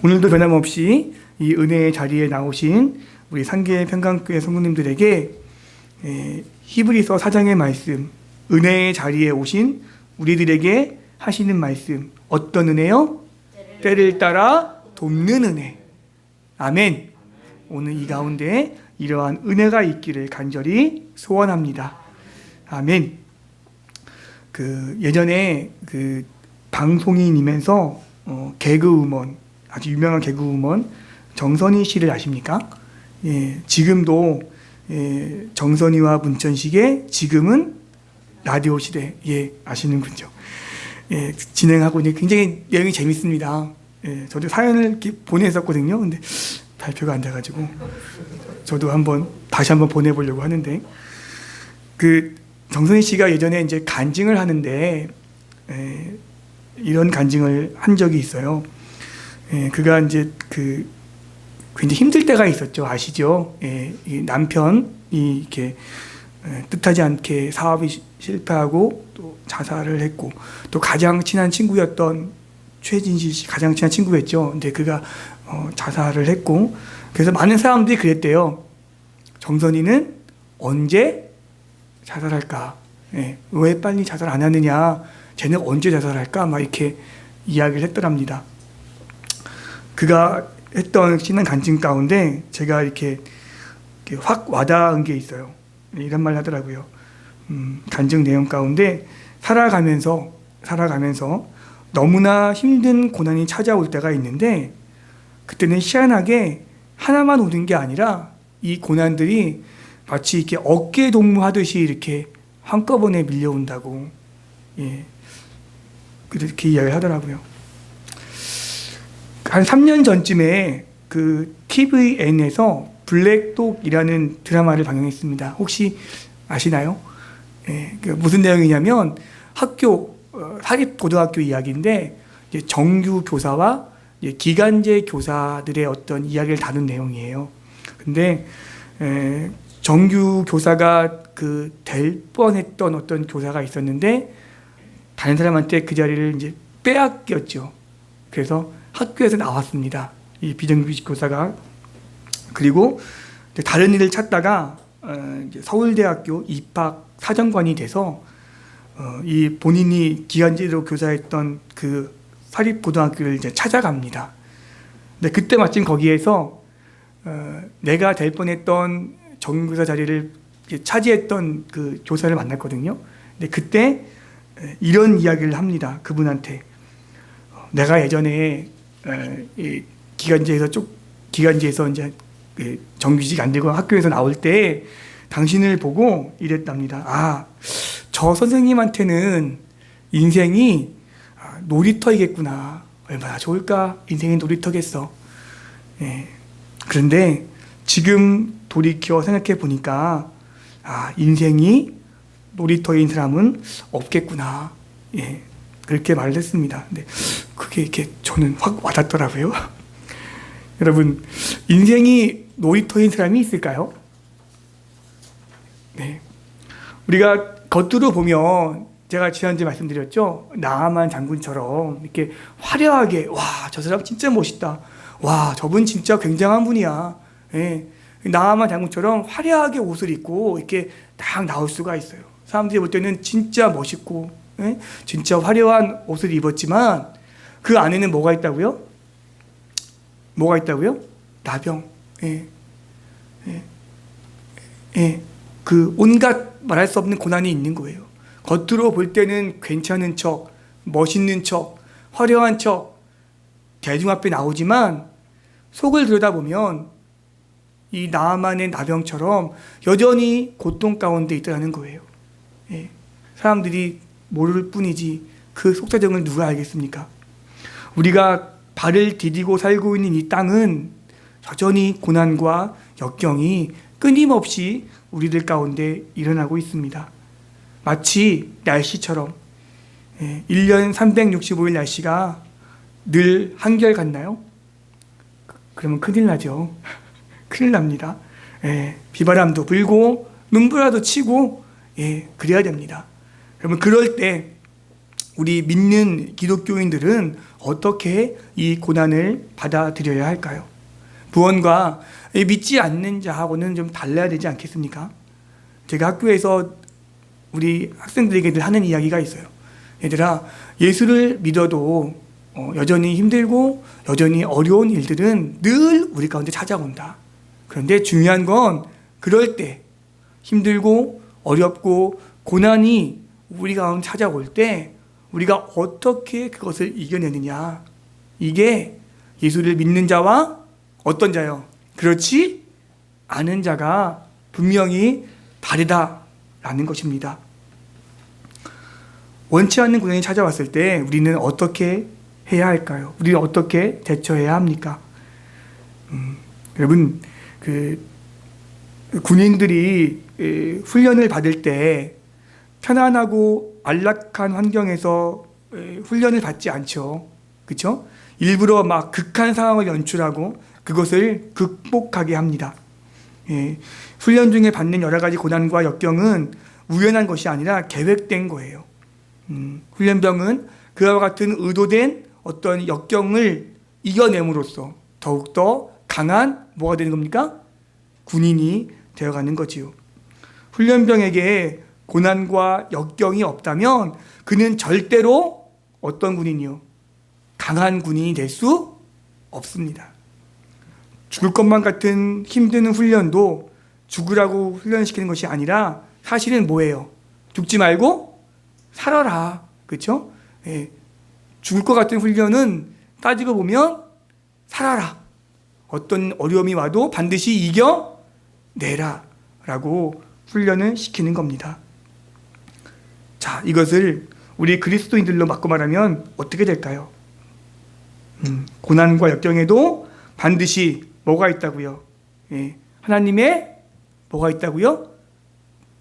오늘도 변함없이 이 은혜의 자리에 나오신 우리 상계 평강교회 성도님들에게 히브리서 4장의 말씀, 은혜의 자리에 오신 우리들에게 하시는 말씀, 어떤 은혜요? 때를 따라 돕는 은혜. 아멘. 오늘 이 가운데 이러한 은혜가 있기를 간절히 소원합니다. 아멘. 예전에 방송인이면서 개그우먼, 아주 유명한 개그우먼 정선희 씨를 아십니까? 예, 지금도 정선희와 문천식의 지금은 라디오 시대, 예, 아시는군요. 예, 진행하고 이제 굉장히 내용이 재밌습니다. 예, 저도 사연을 이렇게 보냈었거든요. 근데 발표가 안 돼가지고 저도 다시 한번 보내보려고 하는데, 정선희 씨가 예전에 이제 간증을 하는데 이런 간증을 한 적이 있어요. 그가 이제 굉장히 힘들 때가 있었죠. 아시죠? 이 남편이 이렇게 뜻하지 않게 사업이 실패하고 또 자살을 했고, 또 가장 친한 친구였던 최진실 씨, 가장 친한 친구였죠. 근데 그가 자살을 했고, 그래서 많은 사람들이 그랬대요. 정선이는 언제 자살할까? 왜 빨리 자살 안 하느냐? 쟤는 언제 자살할까? 막 이렇게 이야기를 했더랍니다. 그가 했던 신앙 간증 가운데 제가 이렇게 확 와닿은 게 있어요. 이런 말 하더라고요. 간증 내용 가운데 살아가면서 너무나 힘든 고난이 찾아올 때가 있는데, 그때는 희한하게 하나만 오는 게 아니라 이 고난들이 마치 이렇게 어깨 동무하듯이 이렇게 한꺼번에 밀려온다고, 예, 그렇게 이야기를 하더라고요. 한 3년 전쯤에 TVN에서 블랙독이라는 드라마를 방영했습니다. 혹시 아시나요? 예, 무슨 내용이냐면 사립고등학교 이야기인데, 이제 정규 교사와 기간제 교사들의 어떤 이야기를 다룬 내용이에요. 근데 정규 교사가 될 뻔했던 어떤 교사가 있었는데 다른 사람한테 그 자리를 이제 빼앗겼죠. 그래서 학교에서 나왔습니다. 이 비정규직 교사가. 그리고 다른 일을 찾다가 이제 서울대학교 입학 사정관이 돼서 이 본인이 기간제로 교사했던 그 사립고등학교를 이제 찾아갑니다. 근데 그때 마침 거기에서 내가 될 뻔했던 정교사 자리를 차지했던 그 교사를 만났거든요. 근데 그때 이런 이야기를 합니다. 그분한테 내가 예전에 기간제에서 이제 정규직 안 되고 학교에서 나올 때 당신을 보고 이랬답니다. 아, 저 선생님한테는 인생이 놀이터이겠구나. 얼마나 좋을까? 인생이 놀이터겠어. 예. 그런데 지금 돌이켜 생각해 보니까 인생이 놀이터인 사람은 없겠구나. 예. 그렇게 말을 했습니다. 근데 그게 이렇게 저는 확 와닿더라고요. 여러분, 인생이 놀이터인 사람이 있을까요? 네. 우리가 겉으로 보면 제가 지난주에 말씀드렸죠. 나아만 장군처럼 이렇게 화려하게, 와, 저 사람 진짜 멋있다. 와, 저분 진짜 굉장한 분이야. 예. 나아만 장군처럼 화려하게 옷을 입고 이렇게 딱 나올 수가 있어요. 사람들이 볼 때는 진짜 멋있고, 예? 진짜 화려한 옷을 입었지만 그 안에는 뭐가 있다고요? 뭐가 있다고요? 나병. 예. 예. 예. 온갖 말할 수 없는 고난이 있는 거예요. 겉으로 볼 때는 괜찮은 척, 멋있는 척, 화려한 척 대중 앞에 나오지만 속을 들여다보면 이 나아만의 나병처럼 여전히 고통 가운데 있다는 거예요. 예. 사람들이 모를 뿐이지 그 속사정을 누가 알겠습니까? 우리가 발을 디디고 살고 있는 이 땅은 여전히 고난과 역경이 끊임없이 우리들 가운데 일어나고 있습니다. 마치 날씨처럼 1년 365일 날씨가 늘 한결 같나요? 그러면 큰일 나죠. 큰일 납니다. 비바람도 불고 눈보라도 치고 그래야 됩니다. 그러면 그럴 때 우리 믿는 기독교인들은 어떻게 이 고난을 받아들여야 할까요? 부원과 믿지 않는 자하고는 좀 달라야 되지 않겠습니까? 제가 학교에서 우리 학생들에게 늘 하는 이야기가 있어요. 얘들아, 예수를 믿어도 여전히 힘들고 여전히 어려운 일들은 늘 우리 가운데 찾아온다. 그런데 중요한 건 그럴 때 힘들고 어렵고 고난이 우리 가운데 찾아올 때 우리가 어떻게 그것을 이겨내느냐. 이게 예수를 믿는 자와 어떤 자요? 그렇지 않은 자가 분명히 다르다라는 것입니다. 원치 않는 고난이 찾아왔을 때 우리는 어떻게 해야 할까요? 우리는 어떻게 대처해야 합니까? 여러분, 군인들이 훈련을 받을 때 편안하고 안락한 환경에서 훈련을 받지 않죠. 그렇죠? 일부러 막 극한 상황을 연출하고 그것을 극복하게 합니다. 훈련 중에 받는 여러 가지 고난과 역경은 우연한 것이 아니라 계획된 거예요. 훈련병은 그와 같은 의도된 어떤 역경을 이겨냄으로써 더욱더 강한 뭐가 되는 겁니까? 군인이 되어가는 거지요. 훈련병에게 고난과 역경이 없다면 그는 절대로 어떤 군인이요? 강한 군인이 될 수 없습니다. 죽을 것만 같은 힘든 훈련도 죽으라고 훈련시키는 것이 아니라 사실은 뭐예요? 죽지 말고 살아라. 그렇죠? 죽을 것 같은 훈련은 따지고 보면 살아라. 어떤 어려움이 와도 반드시 이겨내라 라고 훈련을 시키는 겁니다. 자, 이것을 우리 그리스도인들로 바꿔 말하면 어떻게 될까요? 고난과 역경에도 반드시 뭐가 있다고요? 하나님의 뭐가 있다고요?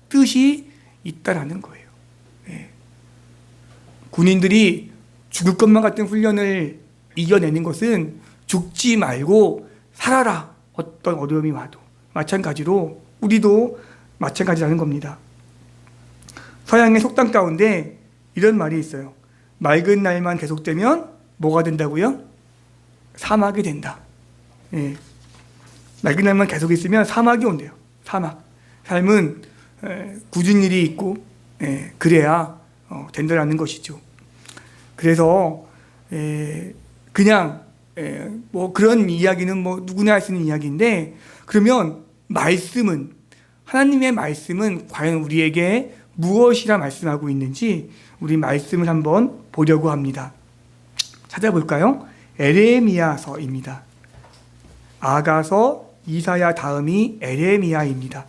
뜻이 있다라는 거예요. 군인들이 죽을 것만 같은 훈련을 이겨내는 것은 죽지 말고 살아라. 어떤 어려움이 와도. 마찬가지로 우리도 마찬가지라는 겁니다. 서양의 속담 가운데 이런 말이 있어요. 맑은 날만 계속되면 뭐가 된다고요? 사막이 된다. 맑은 날만 계속 있으면 사막이 온대요. 사막. 삶은 굳은 일이 있고 그래야 된다라는 것이죠. 그래서 그냥 뭐 그런 이야기는 뭐 누구나 할 수 있는 이야기인데, 그러면 말씀은, 하나님의 말씀은 과연 우리에게 무엇이라 말씀하고 있는지 우리 말씀을 한번 보려고 합니다. 찾아볼까요? 에레미야서입니다. 아가서, 이사야 다음이 에레미야입니다.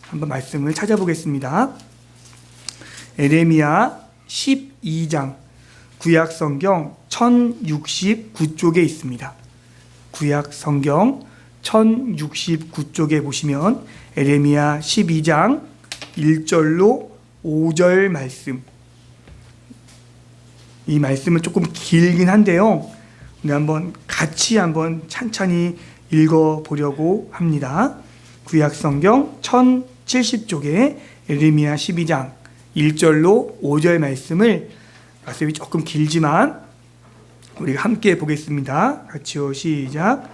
한번 말씀을 찾아보겠습니다. 에레미야 12장, 구약성경 1069쪽에 있습니다. 구약성경 1069쪽에 보시면 에레미야 12장 1절로 5절 말씀, 이 말씀은 조금 길긴 한데요, 우리 한번 같이 한번 찬찬히 읽어보려고 합니다. 구약성경 1070쪽에 에레미야 12장 1절로 5절 말씀을, 말씀이 조금 길지만 우리가 함께 보겠습니다. 같이요. 시작.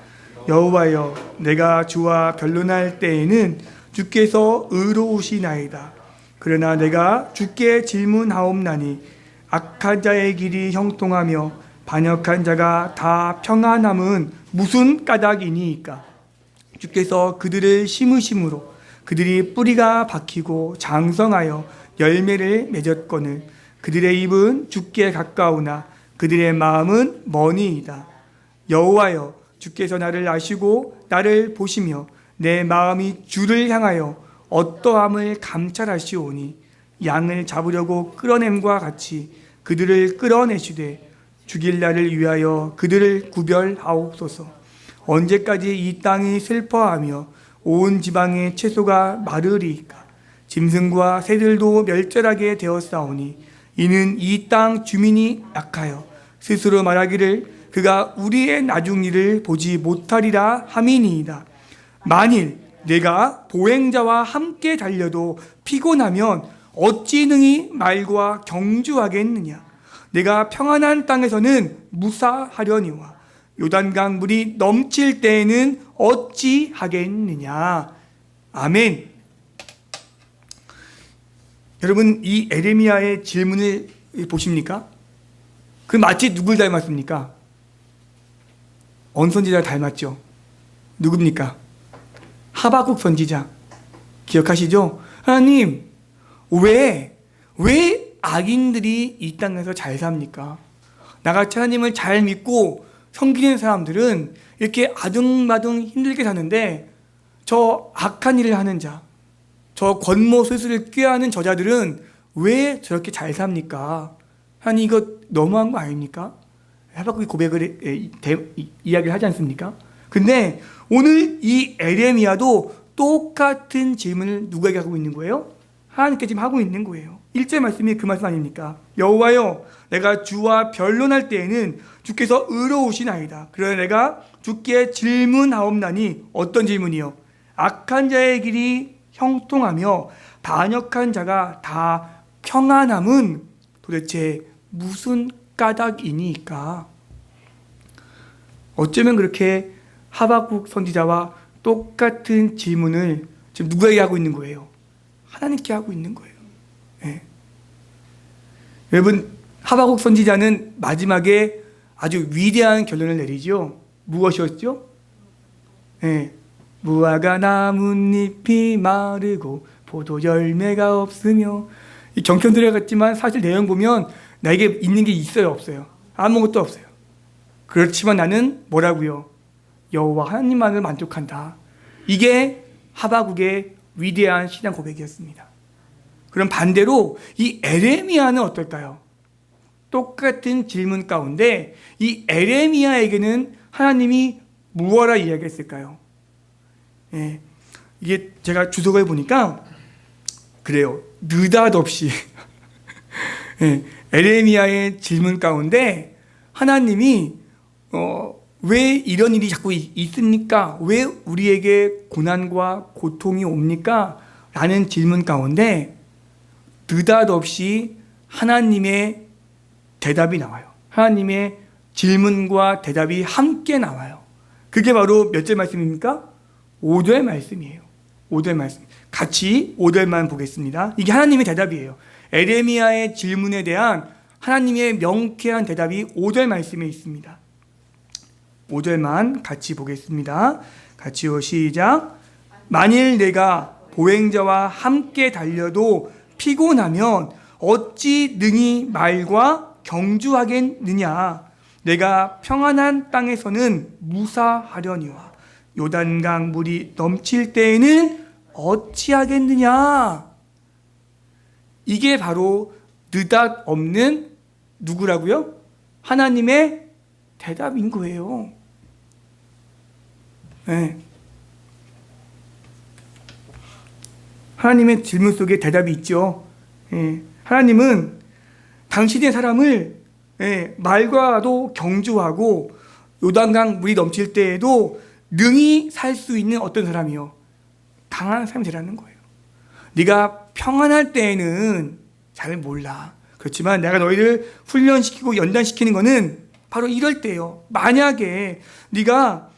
여호와여, 내가 주와 변론할 때에는 주께서 의로우시나이다. 그러나 내가 주께 질문하옵나니 악한 자의 길이 형통하며 반역한 자가 다 평안함은 무슨 까닭이니이까? 주께서 그들을 심으심으로 그들이 뿌리가 박히고 장성하여 열매를 맺었거늘 그들의 입은 주께 가까우나 그들의 마음은 머니이다. 여호와여, 주께서 나를 아시고 나를 보시며 내 마음이 주를 향하여 어떠함을 감찰하시오니 양을 잡으려고 끌어냄과 같이 그들을 끌어내시되 죽일 날을 위하여 그들을 구별하옵소서. 언제까지 이 땅이 슬퍼하며 온 지방의 채소가 마르리이까? 짐승과 새들도 멸절하게 되었사오니 이는 이 땅 주민이 약하여 스스로 말하기를 그가 우리의 나중 일을 보지 못하리라 함이니이다. 만일 내가 보행자와 함께 달려도 피곤하면 어찌 능히 말과 경주하겠느냐? 내가 평안한 땅에서는 무사하려니와 요단강 물이 넘칠 때에는 어찌 하겠느냐. 아멘. 여러분, 이 에레미야의 질문을 보십니까? 그 마치 누굴 닮았습니까? 어느 선지자를 닮았죠? 누굽니까? 하박국 선지자. 기억하시죠? 하나님, 왜 악인들이 이 땅에서 잘 삽니까? 나같이 하나님을 잘 믿고 섬기는 사람들은 이렇게 아둥바둥 힘들게 사는데, 저 악한 일을 하는 자, 저 권모술수를 꾀하는 저자들은 왜 저렇게 잘 삽니까? 하나님, 이거 너무한 거 아닙니까? 하박국이 고백을 이야기를 하지 않습니까? 근데 오늘 이 에레미야도 똑같은 질문을 누구에게 하고 있는 거예요? 하나님께 지금 하고 있는 거예요. 1절 말씀이 그 말씀 아닙니까? 여호와여, 내가 주와 변론할 때에는 주께서 의로우시나이다. 그러나 내가 주께 질문하옵나니. 어떤 질문이요? 악한 자의 길이 형통하며 반역한 자가 다 평안함은 도대체 무슨 까닭이니까? 어쩌면 그렇게 하박국 선지자와 똑같은 질문을 지금 누구에게 하고 있는 거예요? 하나님께 하고 있는 거예요. 네. 여러분, 하박국 선지자는 마지막에 아주 위대한 결론을 내리죠. 무엇이었죠? 네. 무화과 나뭇잎이 마르고 포도 열매가 없으며. 이 정편 들어갔지만 사실 내용 보면 나에게 있는 게 있어요, 없어요? 아무것도 없어요. 그렇지만 나는 뭐라고요? 여호와 하나님만을 만족한다. 이게 하박국의 위대한 신앙 고백이었습니다. 그럼 반대로 이 에레미야는 어떨까요? 똑같은 질문 가운데 이 에레미야에게는 하나님이 무엇라 이야기했을까요? 예, 이게 제가 주석을 보니까 그래요. 느닷없이 예, 에레미야의 질문 가운데 하나님이 왜 이런 일이 자꾸 있습니까? 왜 우리에게 고난과 고통이 옵니까? 라는 질문 가운데 느닷없이 하나님의 대답이 나와요. 하나님의 질문과 대답이 함께 나와요. 그게 바로 몇 절 말씀입니까? 5절 말씀이에요. 5절 말씀. 같이 5절만 보겠습니다. 이게 하나님의 대답이에요. 에레미야의 질문에 대한 하나님의 명쾌한 대답이 5절 말씀에 있습니다. 5절만 같이 보겠습니다. 같이요, 시작. 만일 내가 보행자와 함께 달려도 피곤하면 어찌 능히 말과 경주하겠느냐. 내가 평안한 땅에서는 무사하려니와 요단강 물이 넘칠 때에는 어찌하겠느냐. 이게 바로 느닷없는 누구라고요? 하나님의 대답인 거예요. 네. 하나님의 질문 속에 대답이 있죠. 네. 하나님은 당신의 사람을 말과도 경주하고 요단강 물이 넘칠 때에도 능히 살 수 있는 어떤 사람이요? 강한 사람이 되라는 거예요. 네가 평안할 때에는 잘 몰라. 그렇지만 내가 너희를 훈련시키고 연단시키는 거는 바로 이럴 때예요. 만약에 네가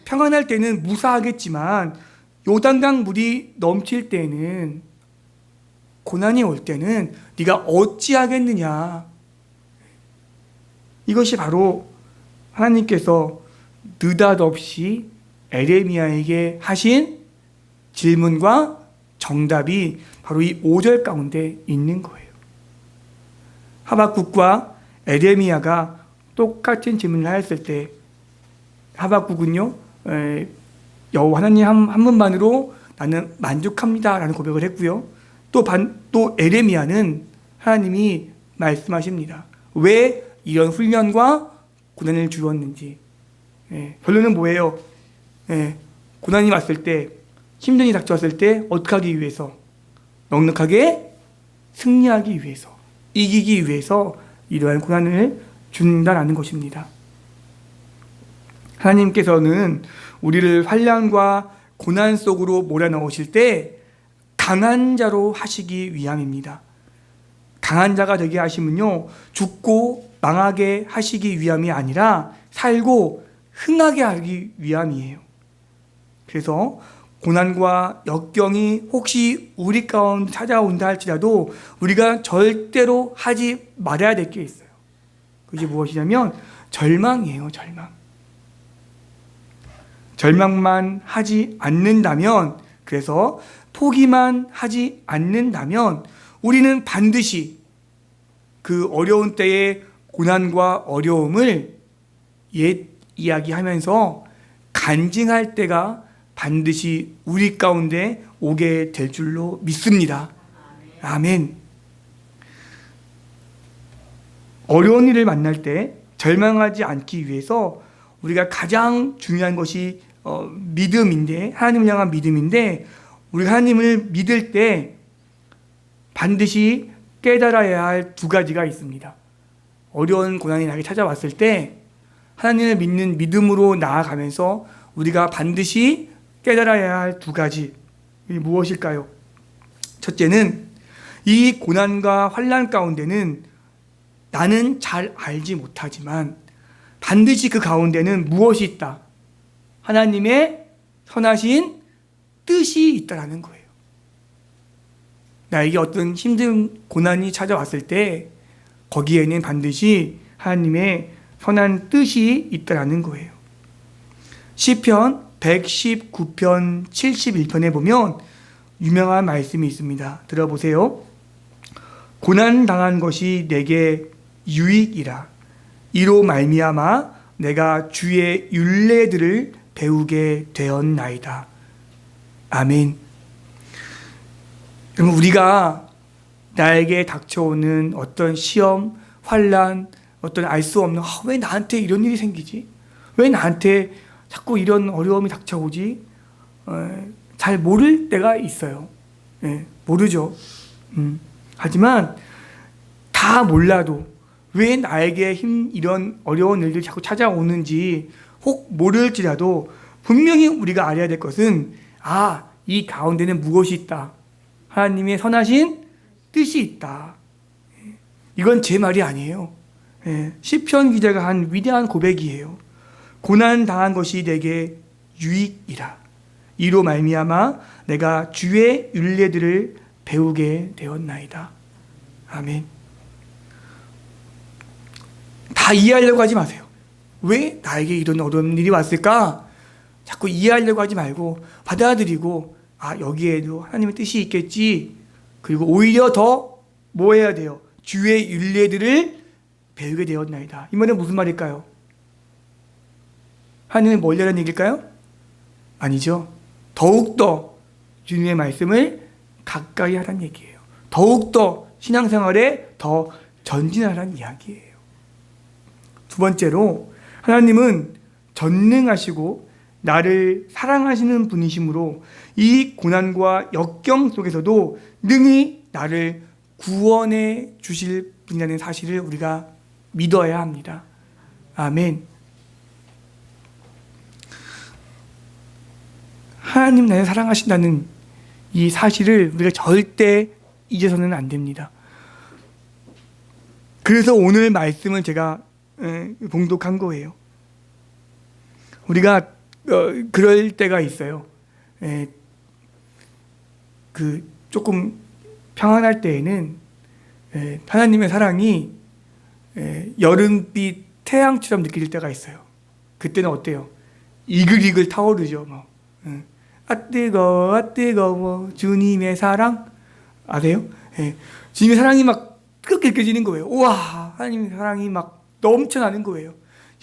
평안할 때는 무사하겠지만 요단강 물이 넘칠 때는 고난이 올 때는 네가 어찌하겠느냐. 이것이 바로 하나님께서 느닷없이 에레미야에게 하신 질문과 정답이 바로 이 5절 가운데 있는 거예요. 하박국과 에레미야가 똑같은 질문을 하였을 때 하박국은요, 여호와 하나님 한 분만으로 나는 만족합니다 라는 고백을 했고요. 또 에레미야는 하나님이 말씀하십니다. 왜 이런 훈련과 고난을 주었는지. 결론은 뭐예요? 고난이 왔을 때, 힘든 일이 닥쳐왔을 때 어떻게 하기 위해서? 넉넉하게 승리하기 위해서, 이기기 위해서 이러한 고난을 준다라는 것입니다. 하나님께서는 우리를 환난과 고난 속으로 몰아넣으실 때 강한 자로 하시기 위함입니다. 강한 자가 되게 하심은요, 죽고 망하게 하시기 위함이 아니라 살고 흥하게 하기 위함이에요. 그래서 고난과 역경이 혹시 우리 가운데 찾아온다 할지라도 우리가 절대로 하지 말아야 될 게 있어요. 그게 무엇이냐면 절망이에요. 절망만 하지 않는다면, 그래서 포기만 하지 않는다면 우리는 반드시 그 어려운 때의 고난과 어려움을 옛 이야기하면서 간증할 때가 반드시 우리 가운데 오게 될 줄로 믿습니다. 아멘. 어려운 일을 만날 때 절망하지 않기 위해서 우리가 가장 중요한 것이 믿음인데, 하나님을 향한 믿음인데, 우리가 하나님을 믿을 때 반드시 깨달아야 할 두 가지가 있습니다. 어려운 고난이 나에게 찾아왔을 때 하나님을 믿는 믿음으로 나아가면서 우리가 반드시 깨달아야 할 두 가지, 이게 무엇일까요? 첫째는 이 고난과 환난 가운데는 나는 잘 알지 못하지만 반드시 그 가운데는 무엇이 있다? 하나님의 선하신 뜻이 있다라는 거예요. 나에게 어떤 힘든 고난이 찾아왔을 때 거기에는 반드시 하나님의 선한 뜻이 있다라는 거예요. 시편 119편 71편에 보면 유명한 말씀이 있습니다. 들어보세요. 고난 당한 것이 내게 유익이라. 이로 말미암아 내가 주의 율례들을 배우게 되었나이다. 아멘. 그럼 우리가 나에게 닥쳐오는 어떤 시험, 환난, 어떤 알 수 없는 왜 나한테 이런 일이 생기지? 왜 나한테 자꾸 이런 어려움이 닥쳐오지? 잘 모를 때가 있어요. 모르죠. 하지만 다 몰라도 왜 나에게 이런 어려운 일들이 자꾸 찾아오는지 혹 모를지라도 분명히 우리가 알아야 될 것은 이 가운데는 무엇이 있다. 하나님의 선하신 뜻이 있다. 이건 제 말이 아니에요. 시편 기자가 한 위대한 고백이에요. 고난 당한 것이 내게 유익이라. 이로 말미암아 내가 주의 율례들을 배우게 되었나이다. 아멘. 다 이해하려고 하지 마세요. 왜 나에게 이런 어려운 일이 왔을까? 자꾸 이해하려고 하지 말고 받아들이고 여기에도 하나님의 뜻이 있겠지. 그리고 오히려 더 뭐 해야 돼요? 주의 율례들을 배우게 되었나이다. 이 말은 무슨 말일까요? 하나님을 멀리하라는 얘기일까요? 아니죠. 더욱더 주님의 말씀을 가까이 하라는 얘기예요. 더욱더 신앙생활에 더 전진하라는 이야기예요. 두 번째로 하나님은 전능하시고 나를 사랑하시는 분이시므로 이 고난과 역경 속에서도 능히 나를 구원해 주실 분이라는 사실을 우리가 믿어야 합니다. 아멘. 하나님 나를 사랑하신다는 이 사실을 우리가 절대 잊어서는 안 됩니다. 그래서 오늘 말씀을 제가 봉독한 거예요. 우리가 그럴 때가 있어요. 조금 평안할 때에는 하나님의 사랑이 여름빛 태양처럼 느낄 때가 있어요. 그때는 어때요? 이글이글 타오르죠. 뜨거워 주님의 사랑 아세요? 주님의 사랑이 막 그렇게 느껴지는 거예요. 우와, 하나님의 사랑이 막 넘쳐나는 거예요.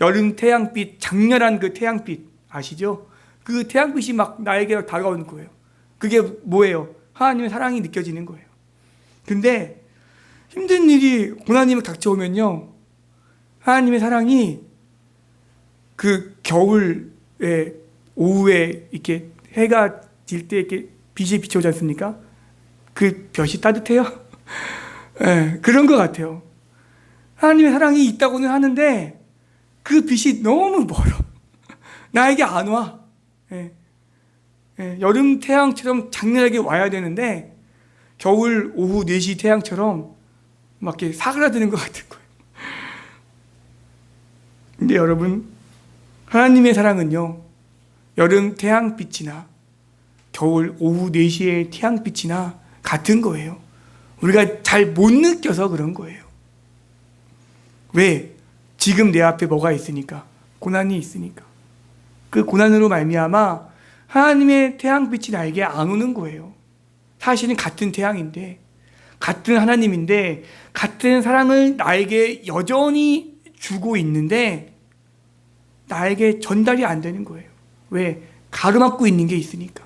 여름 태양빛, 장렬한 그 태양빛 아시죠? 그 태양빛이 막 나에게 다가오는 거예요. 그게 뭐예요? 하나님의 사랑이 느껴지는 거예요. 근데 힘든 일이 고난이 닥쳐오면요, 하나님의 사랑이 그 겨울에 오후에 이렇게 해가 질 때 이렇게 빛이 비춰오지 않습니까? 그 볕이 따뜻해요? 그런 것 같아요. 하나님의 사랑이 있다고는 하는데 그 빛이 너무 멀어. 나에게 안 와. 여름 태양처럼 장렬하게 와야 되는데 겨울 오후 4시 태양처럼 막 이렇게 사그라드는 것 같은 거예요. 근데 여러분, 하나님의 사랑은요, 여름 태양빛이나 겨울 오후 4시의 태양빛이나 같은 거예요. 우리가 잘 못 느껴서 그런 거예요. 왜? 지금 내 앞에 뭐가 있으니까, 고난이 있으니까. 그 고난으로 말미암아 하나님의 태양빛이 나에게 안 오는 거예요. 사실은 같은 태양인데, 같은 하나님인데, 같은 사랑을 나에게 여전히 주고 있는데 나에게 전달이 안 되는 거예요. 왜? 가로막고 있는 게 있으니까.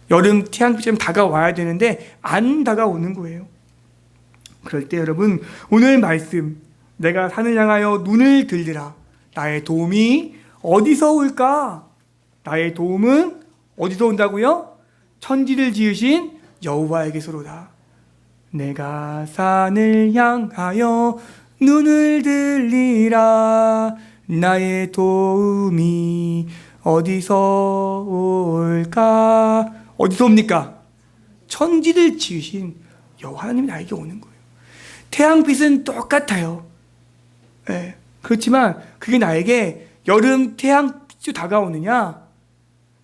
여름 태양빛처럼 다가와야 되는데 안 다가오는 거예요. 그럴 때 여러분, 오늘 말씀, 내가 산을 향하여 눈을 들리라. 나의 도움이 어디서 올까? 나의 도움은 어디서 온다고요? 천지를 지으신 여호와에게서로다. 내가 산을 향하여 눈을 들리라. 나의 도움이 어디서 올까? 어디서 옵니까? 천지를 지으신 여호와 하나님이 나에게 오는 거예요. 태양빛은 똑같아요. 네. 그렇지만 그게 나에게 여름 태양빛으로 다가오느냐,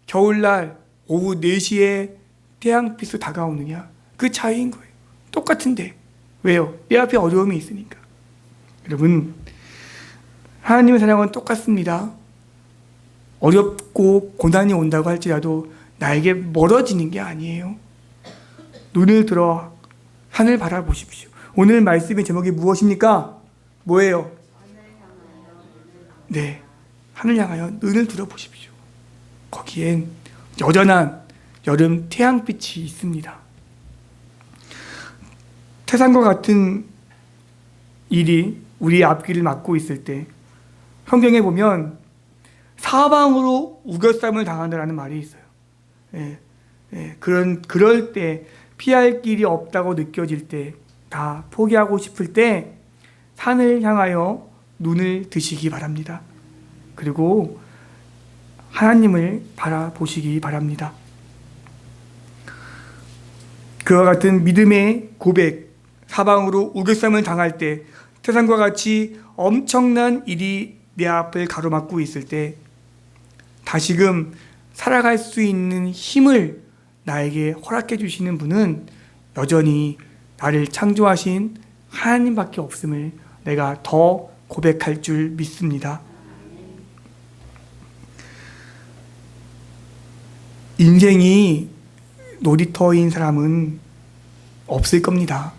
겨울날 오후 4시에 태양빛으로 다가오느냐, 그 차이인 거예요. 똑같은데. 왜요? 내 앞에 어려움이 있으니까. 여러분, 하나님의 사랑은 똑같습니다. 어렵고 고난이 온다고 할지라도 나에게 멀어지는 게 아니에요. 눈을 들어 하늘 바라보십시오. 오늘 말씀의 제목이 무엇입니까? 뭐예요? 네, 하늘 향하여 눈을 들어보십시오. 거기엔 여전한 여름 태양빛이 있습니다. 태산과 같은 일이 우리 앞길을 막고 있을 때 성경에 보면 사방으로 우겨쌈을 당하느라는 말이 있어요. 그럴 때, 피할 길이 없다고 느껴질 때, 다 포기하고 싶을 때 산을 향하여 눈을 드시기 바랍니다. 그리고 하나님을 바라보시기 바랍니다. 그와 같은 믿음의 고백, 사방으로 우겨쌈을 당할 때, 태산과 같이 엄청난 일이 내 앞을 가로막고 있을 때 다시금 살아갈 수 있는 힘을 나에게 허락해 주시는 분은 여전히 나를 창조하신 하나님밖에 없음을 내가 더 고백할 줄 믿습니다. 인생이 놀이터인 사람은 없을 겁니다.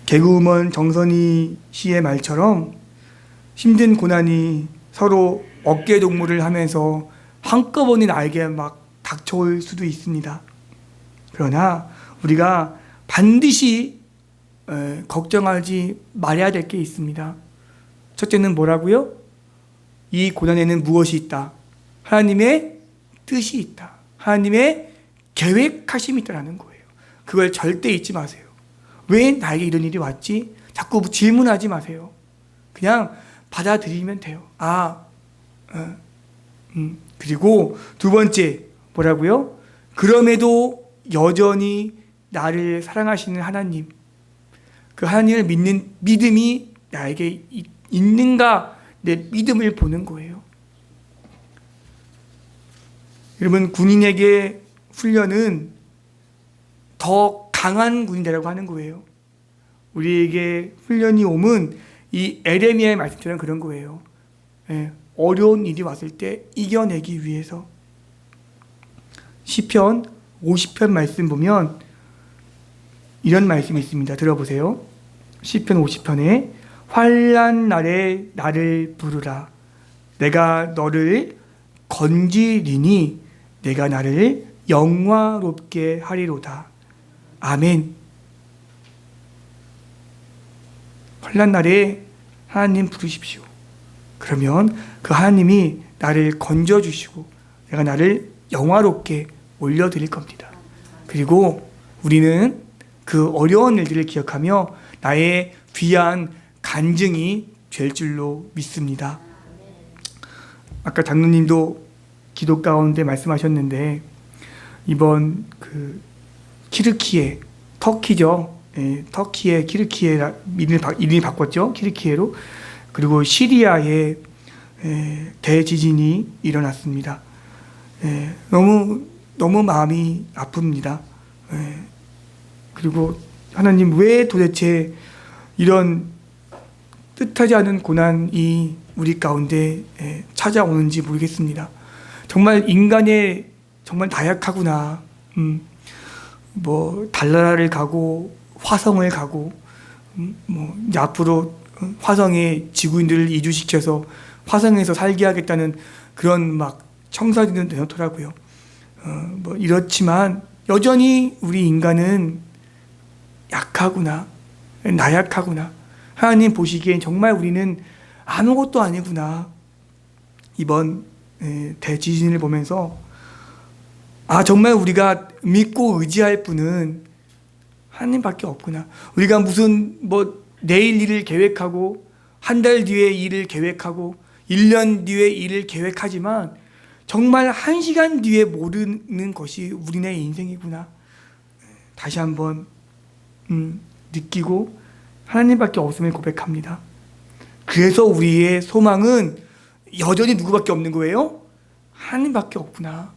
개그우먼 정선희 씨의 말처럼 힘든 고난이 서로 어깨 동무를 하면서 한꺼번에 나에게 막 닥쳐올 수도 있습니다. 그러나 우리가 반드시 걱정하지 말아야 될 게 있습니다. 첫째는 뭐라고요? 이 고난에는 무엇이 있다? 하나님의 뜻이 있다. 하나님의 계획하심이 있다는 거예요. 그걸 절대 잊지 마세요. 왜 나에게 이런 일이 왔지? 자꾸 질문하지 마세요. 그냥 받아들이면 돼요. 그리고 두 번째 뭐라고요? 그럼에도 여전히 나를 사랑하시는 하나님, 그 하나님을 믿는 믿음이 나에게 있는가, 내 믿음을 보는 거예요. 여러분, 군인에게 훈련은 더 강한 군인이라고 하는 거예요. 우리에게 훈련이 오면 이 에레미야의 말씀처럼 그런 거예요. 어려운 일이 왔을 때 이겨내기 위해서. 시편 50편 말씀 보면 이런 말씀이 있습니다. 들어보세요. 시편 50편에 환난 날에 나를 부르라. 내가 너를 건지리니 내가 나를 영화롭게 하리로다. 아멘. 환난 날에 하나님 부르십시오. 그러면 그 하나님이 나를 건져주시고 내가 나를 영화롭게 올려드릴 겁니다. 그리고 우리는 그 어려운 일들을 기억하며 나의 귀한 간증이 될 줄로 믿습니다. 아까 장로님도 기도 가운데 말씀하셨는데 이번 그 키르키예, 터키죠. 터키의 키르키에 이름이 바꿨죠. 키르키에로. 그리고 시리아에 대지진이 일어났습니다. 너무 마음이 아픕니다. 그리고 하나님, 왜 도대체 이런 뜻하지 않은 고난이 우리 가운데 찾아오는지 모르겠습니다. 정말 인간의 정말 나약하구나. 뭐 달나라를 가고 화성을 가고 뭐 이제 앞으로 화성에 지구인들을 이주시켜서 화성에서 살게 하겠다는 그런 막 청사진은 내놓더라고요. 뭐 이렇지만 여전히 우리 인간은 약하구나, 나약하구나. 하나님 보시기엔 정말 우리는 아무것도 아니구나. 이번 대지진을 보면서 정말 우리가 믿고 의지할 분은 하나님밖에 없구나. 우리가 무슨 뭐 내일 일을 계획하고 한 달 뒤에 일을 계획하고 1년 뒤에 일을 계획하지만 정말 1시간 뒤에 모르는 것이 우리네 인생이구나. 다시 한번 느끼고 하나님밖에 없음을 고백합니다. 그래서 우리의 소망은 여전히 누구밖에 없는 거예요? 하나님밖에 없구나.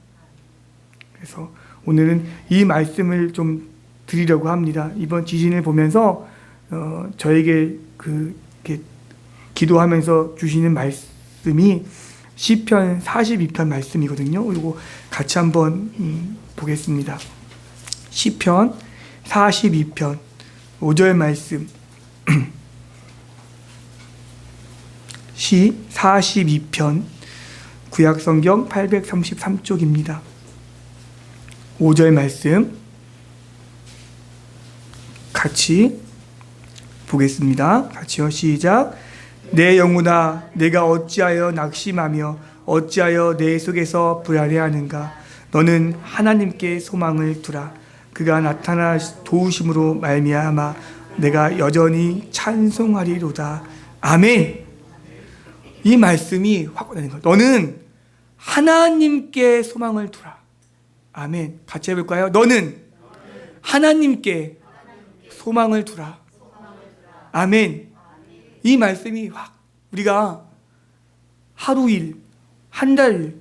그래서 오늘은 이 말씀을 좀 드리려고 합니다. 이번 지진을 보면서 저에게 이렇게 기도하면서 주시는 말씀이 시편 42편 말씀이거든요. 이거 같이 한번 보겠습니다. 시편 42편 5절 말씀. 시 42편 구약성경 833쪽입니다. 5절 말씀 같이 보겠습니다. 같이요. 시작. 내 영혼아, 내가 어찌하여 낙심하며 어찌하여 내 속에서 불안해하는가. 너는 하나님께 소망을 두라. 그가 나타나 도우심으로 말미암아 내가 여전히 찬송하리로다. 아멘. 이 말씀이 확 와닿는 거예요. 너는 하나님께 소망을 두라. 아멘. 같이 해볼까요? 너는 하나님께 소망을 두라. 아멘. 이 말씀이 확, 우리가 하루 일, 한 달,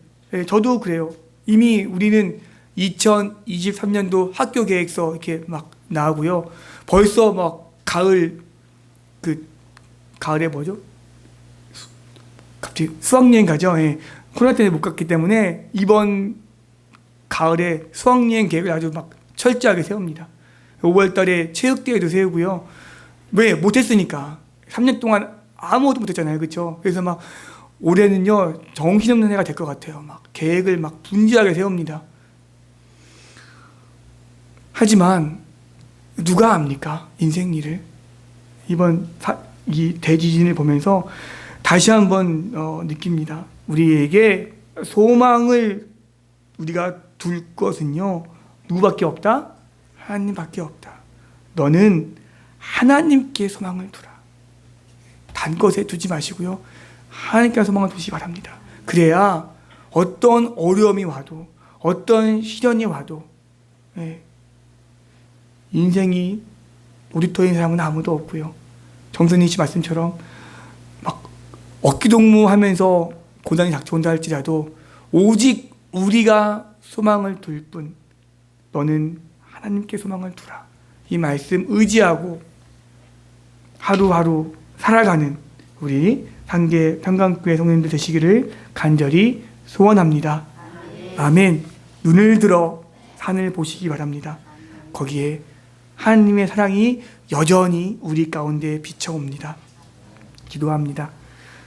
저도 그래요. 이미 우리는 2023년도 학교 계획서 이렇게 막 나오고요. 벌써 막 가을에 뭐죠? 갑자기 수학여행 가죠. 코로나 때문에 못 갔기 때문에 이번 가을에 수학여행 계획을 아주 막 철저하게 세웁니다. 5월 달에 체육대회도 세우고요. 왜? 못했으니까. 3년 동안 아무것도 못했잖아요. 그렇죠? 그래서 막 올해는요, 정신없는 해가 될 것 같아요. 막 계획을 막 분주하게 세웁니다. 하지만 누가 압니까? 인생 일을. 이번 이 대지진을 보면서 다시 한번 느낍니다. 우리에게 소망을 우리가 둘 것은요, 누구밖에 없다? 하나님밖에 없다. 너는 하나님께 소망을 두라. 단 것에 두지 마시고요, 하나님께 소망을 두시기 바랍니다. 그래야 어떤 어려움이 와도, 어떤 시련이 와도, 인생이 우리 터인 사람은 아무도 없고요. 정선희 씨 말씀처럼 막 어깨동무하면서 고난이 닥쳐온다 할지라도 오직 우리가 소망을 둘 뿐, 너는 하나님께 소망을 두라. 이 말씀 의지하고 하루하루 살아가는 우리 상계 평강교회 성도님들 되시기를 간절히 소원합니다. 아멘. 눈을 들어 산을 보시기 바랍니다. 거기에 하나님의 사랑이 여전히 우리 가운데 비춰옵니다. 기도합니다.